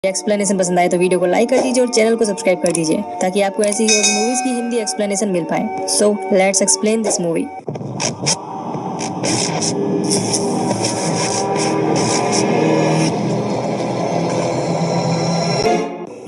Explanation पसंद आए तो वीडियो को लाइक कर दीजिए और चैनल को सब्सक्राइब कर दीजिए ताकि आपको ऐसी ही और मूवीज की हिंदी एक्सप्लेनेशन मिल पाए। So let's explain this movie.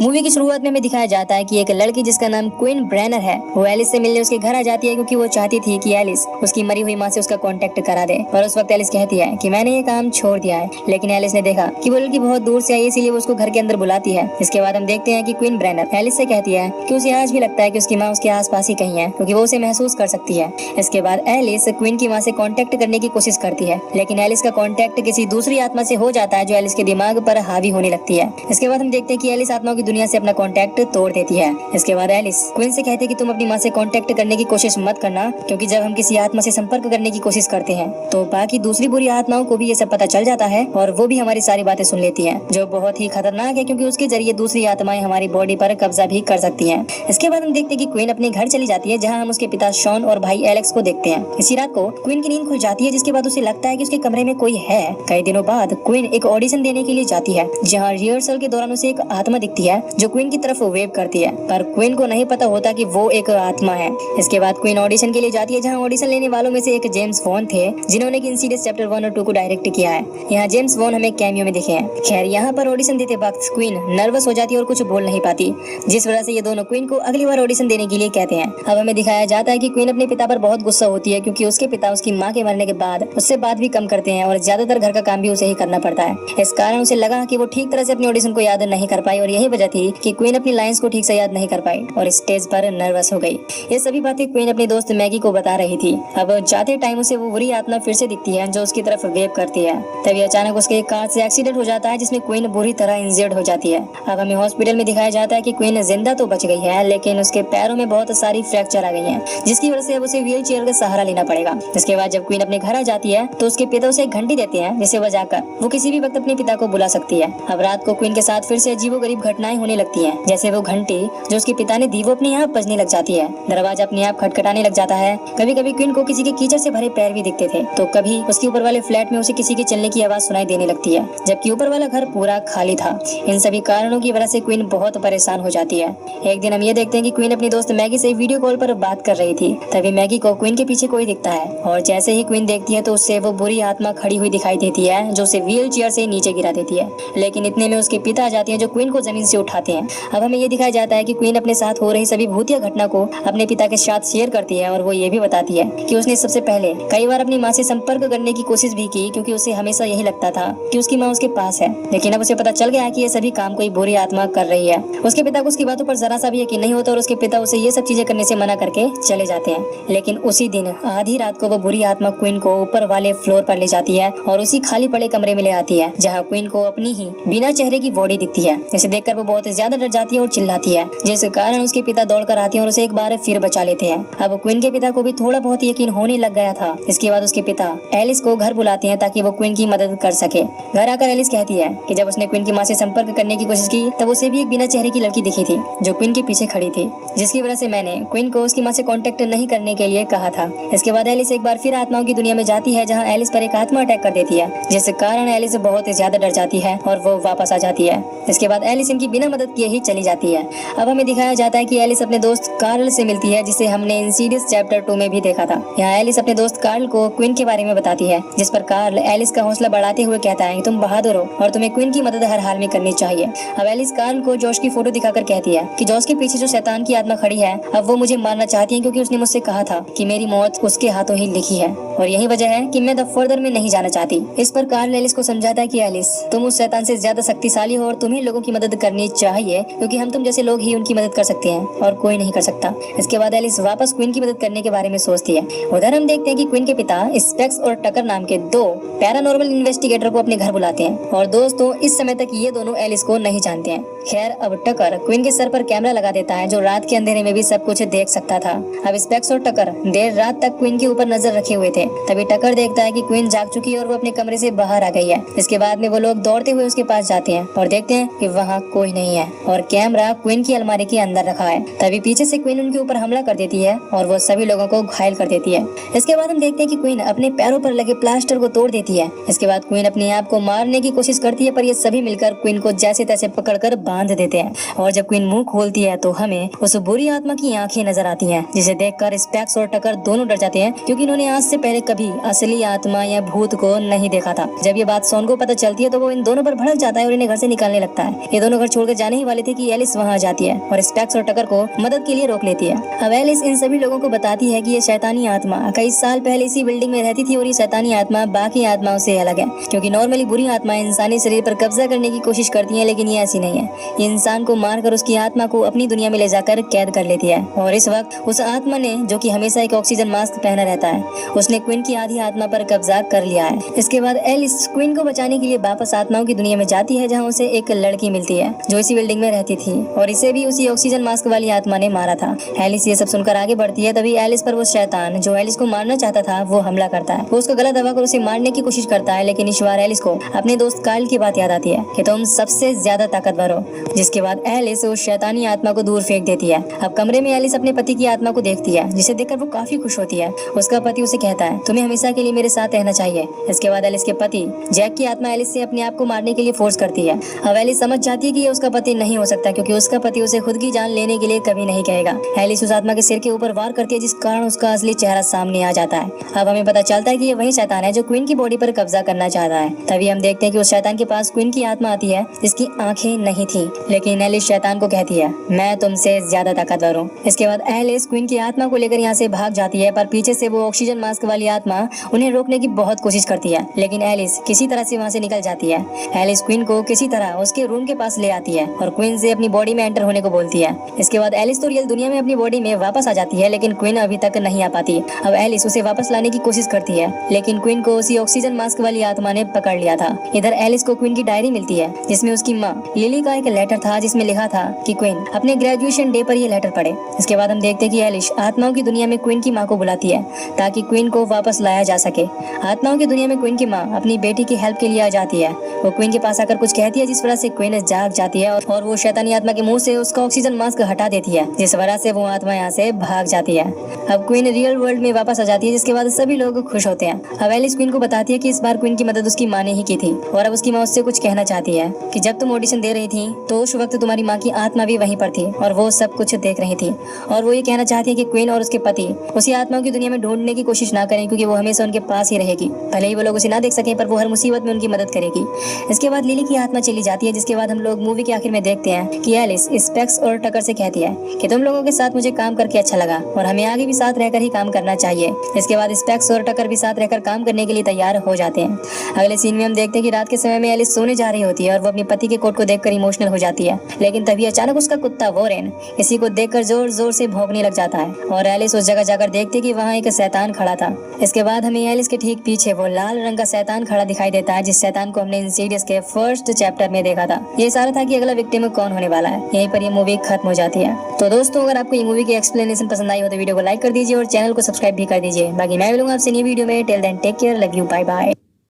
Movie की शुरुआत में हमें दिखाया जाता है कि एक लड़की जिसका नाम क्वीन ब्रेनर है वो एलिस से मिलने उसके घर आ जाती है क्योंकि वो चाहती थी कि एलिस उसकी मरी हुई माँ से उसका कांटेक्ट करा दे। और उस वक्त एलिस कहती है कि मैंने ये काम छोड़ दिया है, लेकिन एलिस ने देखा कि वो लड़की बहुत दूर से आई इसलिए वो उसको घर के अंदर बुलाती है। इसके बाद हम देखते हैं कि क्वीन ब्रेनर एलिस से कहती है कि उसे आज भी लगता है कि उसकी माँ उसके आसपास ही कहीं है क्योंकि वो उसे महसूस कर सकती है। इसके बाद एलिस क्वीन की माँ से कॉन्टेक्ट करने की कोशिश करती है, लेकिन एलिस का कॉन्टेक्ट किसी दूसरी आत्मा से हो जाता है जो एलिस के दिमाग पर हावी होने लगती है। इसके बाद हम देखते हैं कि एलिस आत्माओं की दुनिया से अपना कॉन्टेक्ट तोड़ देती है। इसके बाद एलिस क्वीन से कहती है कि तुम अपनी माँ से कांटेक्ट करने की कोशिश मत करना, क्योंकि जब हम किसी आत्मा से संपर्क करने की कोशिश करते हैं तो बाकी दूसरी बुरी आत्माओं को भी ये सब पता चल जाता है और वो भी हमारी सारी बातें सुन लेती हैं, जो बहुत ही खतरनाक है क्योंकि उसके जरिए दूसरी आत्माएं हमारी बॉडी पर कब्जा भी कर सकती हैं। इसके बाद हम देखते हैं कि क्वीन अपने घर चली जाती है जहाँ हम उसके पिता शॉन और भाई एलेक्स को देखते हैं। इसी रात को क्वीन की नींद खुल जाती है, जिसके बाद उसे लगता है कि उसके कमरे में कोई है। कई दिनों बाद क्वीन एक ऑडिशन देने के लिए जाती है जहाँ रिहर्सल के दौरान उसे एक आत्मा दिखती है जो क्वीन की तरफ वेव करती है, पर क्वीन को नहीं पता होता कि वो एक आत्मा है। इसके बाद क्वीन ऑडिशन के लिए जाती है जहां ऑडिशन लेने वालों में से एक जेम्स वॉन थे जिन्होंने कि इंसीडियस चैप्टर 1 और 2 को डायरेक्ट किया है। यहाँ जेम्स वॉन हमें कैमियो में दिखे हैं। खैर यहाँ पर ऑडिशन देते वक्त क्वीन नर्वस हो जाती है और कुछ बोल नहीं पाती, जिस वजह से ये दोनों क्वीन को अगली बार ऑडिशन देने के लिए कहते हैं। अब हमें दिखाया जाता है कि क्वीन अपने पिता पर बहुत गुस्सा होती है क्योंकि उसके पिता उसकी माँ के मरने के बाद उससे बात भी कम करते हैं और ज्यादातर घर का काम भी उसे ही करना पड़ता है। इस कारण उसे लगा कि वो ठीक तरह से अपने ऑडिशन को याद नहीं कर पाई और यही वजह थी कि क्वीन अपनी लाइंस को ठीक से याद नहीं कर पाई और स्टेज पर नर्वस हो गई। ये सभी बातें क्वीन अपनी दोस्त मैगी को बता रही थी। अब जाते टाइम उसे वो बुरी आत्मा फिर से दिखती है जो उसकी तरफ वेव करती है। तभी अचानक उसके एक कार से एक्सीडेंट हो जाता है जिसमें क्वीन बुरी तरह इंजर्ड हो जाती है। अब हमें हॉस्पिटल में दिखाया जाता है कि क्वीन जिंदा तो बच गई है, लेकिन उसके पैरों में बहुत सारी फ्रैक्चर आ गई है, जिसकी वजह से अब उसे व्हील चेयर का सहारा लेना पड़ेगा। इसके बाद जब क्वीन अपने घर आ जाती है तो उसके पिता उसे एक घंटी देते हैं जिसे बजाकर वो किसी भी वक्त अपने पिता को बुला सकती है। अब रात को क्वीन के साथ फिर से अजीबोगरीब घटनाएं होने लगती हैं, जैसे वो घंटी जो उसके पिता ने दी वो अपने यहाँ बजने लग जाती है, दरवाजा अपने आप खटखटाने लग जाता है। कभी कभी क्वीन को किसी के कीचड़ से भरे पैर भी दिखते थे, तो कभी उसके ऊपर वाले फ्लैट में उसे किसी के चलने की आवाज सुनाई देने लगती है, जबकि ऊपर वाला घर पूरा खाली था। इन सभी कारणों की वजह से क्वीन बहुत परेशान हो जाती है। एक दिन हम ये देखते हैं कि क्वीन अपनी दोस्त मैगी से वीडियो कॉल पर बात कर रही थी। तभी मैगी को क्वीन के पीछे कोई दिखता है और जैसे ही क्वीन देखती है तो उससे वो बुरी आत्मा खड़ी हुई दिखाई देती है जो उसे व्हील चेयर से नीचे गिरा देती है, लेकिन इतने में उसके पिता आ जाते हैं जो क्वीन को जमीन से उठाते हैं। अब हमें ये दिखाया जाता है कि क्वीन अपने साथ हो रही सभी भूतिया घटना को अपने पिता के साथ शेयर करती है और वो ये भी बताती है कि उसने सबसे पहले कई बार अपनी माँ से संपर्क करने की कोशिश भी की क्योंकि उसे हमेशा यही लगता था कि उसकी माँ उसके पास है, लेकिन अब उसे पता चल गया है कि ये सभी काम कोई बुरी आत्मा कर रही है। उसके पिता को उसकी बातों पर जरा सा भी यकीन नहीं होता और उसके पिता उसे ये सब चीजें करने से मना करके चले जाते हैं। लेकिन उसी दिन आधी रात को वो बुरी आत्मा क्वीन को ऊपर वाले फ्लोर पर ले जाती है और उसी खाली पड़े कमरे में ले आती है जहाँ क्वीन को अपनी ही बिना चेहरे की बॉडी दिखती है, जिसे देखकर वो बहुत ज्यादा डर जाती है और चिल्लाती है, जिस कारण उसके पिता दौड़कर आते हैं और उसे एक बार फिर बचा लेते हैं। अब क्वीन के पिता को भी थोड़ा बहुत यकीन होने लग गया था। इसके बाद उसके पिता एलिस को घर बुलाते हैं ताकि वो क्वीन की मदद कर सके। घर आकर एलिस कहती है कि जब उसने क्वीन की माँ से संपर्क करने की कोशिश की तब उसे भी एक बिना चेहरे की लड़की दिखी थी जो क्वीन के पीछे खड़ी थी, जिसकी वजह से मैंने क्वीन को उसकी माँ से कांटेक्ट नहीं करने के लिए कहा था। इसके बाद एलिस एक बार फिर आत्माओं की दुनिया में जाती है जहाँ एलिस पर एक आत्मा अटैक कर देती है, जिस कारण एलिस बहुत ज्यादा डर जाती है और वो वापस आ जाती है। इसके बाद एलिस इनकी बिना मदद किए ही चली जाती है। अब हमें दिखाया जाता है कि एलिस अपने दोस्त कार्ल से मिलती है जिसे हमने इंसीडियस चैप्टर 2 में भी देखा था। यहाँ एलिस अपने दोस्त कार्ल को क्वीन के बारे में बताती है, जिस पर कार्ल एलिस का हौसला बढ़ाते हुए कहता है कि तुम बहादुर हो और तुम्हें क्वीन की मदद हर हाल में करनी चाहिए। अब एलिस कार्ल को जॉश की फोटो दिखाकर कहती है कि जॉश के पीछे जो शैतान की आत्मा खड़ी है अब वो मुझे मारना चाहती है क्योंकि उसने मुझसे कहा था कि मेरी मौत उसके हाथों ही लिखी है और यही वजह है कि मैं द फर्दर में नहीं जाना चाहती। इस पर कार्ल एलिस को समझाता है कि एलिस तुम उस शैतान से ज्यादा शक्तिशाली हो और तुम्हें लोगों की मदद करनी चाहिए क्योंकि हम तुम जैसे लोग ही उनकी मदद कर सकते हैं और कोई नहीं कर सकता। इसके बाद एलिस वापस क्वीन की मदद करने के बारे में सोचती है। उधर हम देखते हैं कि क्वीन के पिता स्पेक्स और टकर नाम के दो पैरानॉर्मल इन्वेस्टिगेटर को अपने घर बुलाते हैं और दोस्तों इस समय तक ये दोनों एलिस को नहीं जानते हैं। खैर अब टकर क्वीन के सर पर कैमरा लगा देता है जो रात के अंधेरे में भी सब कुछ देख सकता था। अब स्पेक्स और टकर देर रात तक क्वीन के ऊपर नजर रखे हुए थे। तभी टकर देखता है कि क्वीन जाग चुकी है और वो अपने कमरे से बाहर आ गई है। इसके बाद में वो लोग दौड़ते हुए उसके पास जाते हैं और देखते हैं कि वहाँ कोई नहीं नहीं है और कैमरा क्वीन की अलमारी के अंदर रखा है। तभी पीछे से क्वीन उनके ऊपर हमला कर देती है और वो सभी लोगों को घायल कर देती है। इसके बाद हम देखते हैं कि क्वीन अपने पैरों पर लगे प्लास्टर को तोड़ देती है। इसके बाद क्वीन अपने आप को मारने की कोशिश करती है, पर ये सभी मिलकर क्वीन को जैसे तैसे पकड़कर बांध देते हैं। और जब क्वीन मुंह खोलती है तो हमें उस बुरी आत्मा की आंखें नजर आती हैं, जिसे देखकर स्पैक्स और टकर दोनों डर जाते हैं, क्योंकि इन्होंने आज से पहले कभी असली आत्मा या भूत को नहीं देखा था। जब ये बात शॉन को पता चलती है तो वो इन दोनों पर भड़क जाता है और इन्हें घर से निकालने लगता है। ये दोनों घर छोड़कर जाने ही वाले थे कि एलिस वहाँ आ जाती है और स्पैक्स और टकर को मदद के लिए रोक लेती है। अब एलिस इन सभी लोगों को बताती है कि ये शैतानी आत्मा कई साल पहले इसी बिल्डिंग में रहती थी और ये शैतानी आत्मा बाकी आत्माओं से अलग है, क्योंकि नॉर्मली बुरी आत्मा इंसानी शरीर पर कब्जा करने की कोशिश करती है, लेकिन ये ऐसी नहीं है। ये इंसान को मारकर उसकी आत्मा को अपनी दुनिया में ले जाकर कैद कर लेती है। और इस वक्त उस आत्मा ने, जो कि हमेशा एक ऑक्सीजन मास्क पहना रहता है, उसने क्वीन की आधी आत्मा पर कब्जा कर लिया है। इसके बाद एलिस क्वीन को बचाने के लिए वापस आत्माओं की दुनिया में जाती है, जहाँ उसे एक लड़की मिलती है जो इसी बिल्डिंग में रहती थी और इसे भी उसी ऑक्सीजन मास्क वाली आत्मा ने मारा था। एलिस ये सब सुनकर आगे बढ़ती है। तभी एलिस पर वो शैतान जो एलिस को मारना चाहता था वो हमला करता है। वो उसको गला दबाकर उसे मारने की कोशिश करता है, लेकिन इस बार एलिस को अपने दोस्त कार्ल की बात याद आती है कि तुम सबसे ज्यादा ताकतवर हो, जिसके बाद एलिस उस शैतानी आत्मा को दूर फेंक देती है। अब कमरे में एलिस अपने पति की आत्मा को देखती है, जिसे देखकर वो काफी खुश होती है। उसका पति उसे कहता है तुम्हें हमेशा के लिए मेरे साथ रहना चाहिए। इसके बाद एलिस के पति जैक की आत्मा एलिस से अपने आप को मारने के लिए फोर्स करती है। अब एलिस समझ जाती है कि ये उसका पति नहीं हो सकता, क्योंकि उसका पति उसे खुद की जान लेने के लिए कभी नहीं कहेगा। एलिस उस आत्मा के सिर के ऊपर वार करती है, जिस कारण उसका असली चेहरा सामने आ जाता है। अब हमें पता चलता है कि ये वही शैतान है जो क्वीन की बॉडी पर कब्जा करना चाहता है। तभी हम देखते हैं कि उस शैतान के पास क्वीन की आत्मा आती है, जिसकी आंखें नहीं थी, लेकिन एलिस शैतान को कहती है मैं तुमसे ज्यादा ताकतवर हूँ। इसके बाद एलिस क्वीन की आत्मा को लेकर यहाँ से भाग जाती है, पर पीछे से वो ऑक्सीजन मास्क वाली आत्मा उन्हें रोकने की बहुत कोशिश करती है, लेकिन एलिस किसी तरह से वहाँ से निकल जाती है। एलिस क्वीन को किसी तरह उसके रूम के पास ले आती है और क्वीन से अपनी बॉडी में एंटर होने को बोलती है। इसके बाद एलिस तो रियल दुनिया में अपनी बॉडी में वापस आ जाती है, लेकिन क्वीन अभी तक नहीं आ पाती। अब एलिस उसे वापस लाने की कोशिश करती है, लेकिन क्वीन को उसी ऑक्सीजन मास्क वाली आत्मा ने पकड़ लिया था। इधर एलिस को क्वीन की डायरी मिलती है, जिसमें उसकी माँ लिली का एक लेटर था, जिसमें लिखा था कि क्वीन अपने ग्रेजुएशन डे पर ये लेटर पढ़े। इसके बाद हम देखते हैं कि एलिस आत्माओं की दुनिया में क्वीन की माँ को बुलाती है, ताकि क्वीन को वापस लाया जा सके। आत्माओं की दुनिया में क्वीन की माँ अपनी बेटी की हेल्प के लिए आ जाती है। वो क्वीन के पास आकर कुछ कहती है, जिस वजह से क्वीन जाग जाती है और वो शैतानी आत्मा के मुंह से उसका ऑक्सीजन मास्क हटा देती है, जिस वजह से वो आत्मा यहाँ से भाग जाती है। अब क्वीन रियल वर्ल्ड में वापस आ जाती है, जिसके बाद सभी लोग खुश होते हैं। अब एलिस क्वीन को बताती है कि इस बार क्वीन की मदद उसकी माँ ने ही की थी और अब उसकी माँ उससे कुछ कहना चाहती है कि जब तुम ऑडिशन दे रही थी तो उस वक्त तुम्हारी माँ की आत्मा भी वहीं पर थी और वो सब कुछ देख रही थी, और वो ये कहना चाहती है कि क्वीन और उसके पति उसी आत्माओं की दुनिया में ढूंढने की कोशिश ना करें, क्योंकि वो हमेशा उनके पास ही रहेगी। भले ही वो लोग उसे ना देख सके, पर वो हर मुसीबत में उनकी मदद करेगी। इसके बाद लिली की आत्मा चली जाती है, जिसके बाद हम लोग मूवी के आखिर में देखते हैं कि एलिस स्पैक्स और टकर से कहती है कि तुम लोगों के साथ मुझे काम करके अच्छा लगा और हमें आगे भी साथ रहकर ही काम करना चाहिए। इसके बाद स्पैक्स और टकर भी साथ रहकर काम करने के लिए तैयार हो जाते हैं। अगले सीन में हम देखते हैं कि रात के समय में एलिस सोने जा रही होती है और वो अपने पति के कोट को देखकर इमोशनल हो जाती है, लेकिन तभी अचानक उसका कुत्ता वॉरेन इसी को देखकर जोर जोर से भौंकने लग जाता है और एलिस उस जगह जाकर देखती है कि वहाँ एक शैतान खड़ा था। इसके बाद हमें एलिस के ठीक पीछे वो लाल रंग का शैतान खड़ा दिखाई देता है, जिस शैतान को हमने इंसीडियस के फर्स्ट चैप्टर में देखा था। ये सारा था कि अगला विक्टिम कौन होने वाला है। यहीं पर ये मूवी खत्म हो जाती है। तो दोस्तों, अगर आपको ये मूवी की एक्सप्लेनेशन पसंद आई हो तो वीडियो को लाइक कर दीजिए और चैनल को सब्सक्राइब भी कर दीजिए। बाकी मैं मिलूंगा आपसे नई वीडियो में। Till then take care, love you, bye bye.